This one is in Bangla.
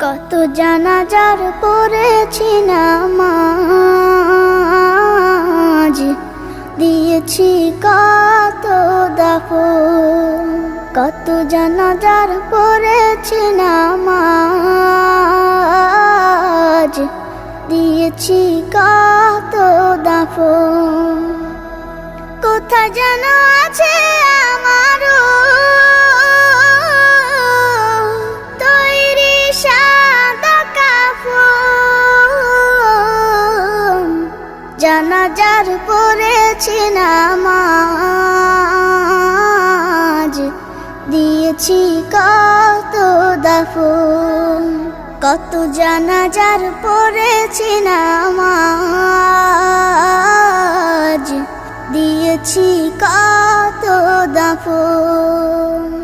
কত জানাজার পড়েছি নামাজ, দিয়েছি কত দাফন। কত জানাজার পড়েছি নামাজ, দিয়েছি কত দাফন। কোথায় যেন আছে আমারও তৈরি সাদা কাফন। জানাজার পড়েছি নামাজ, দিয়েছি কত দাফন। কত জানাজার পড়েছি নামাজ, দিয়েছি কত দাফন।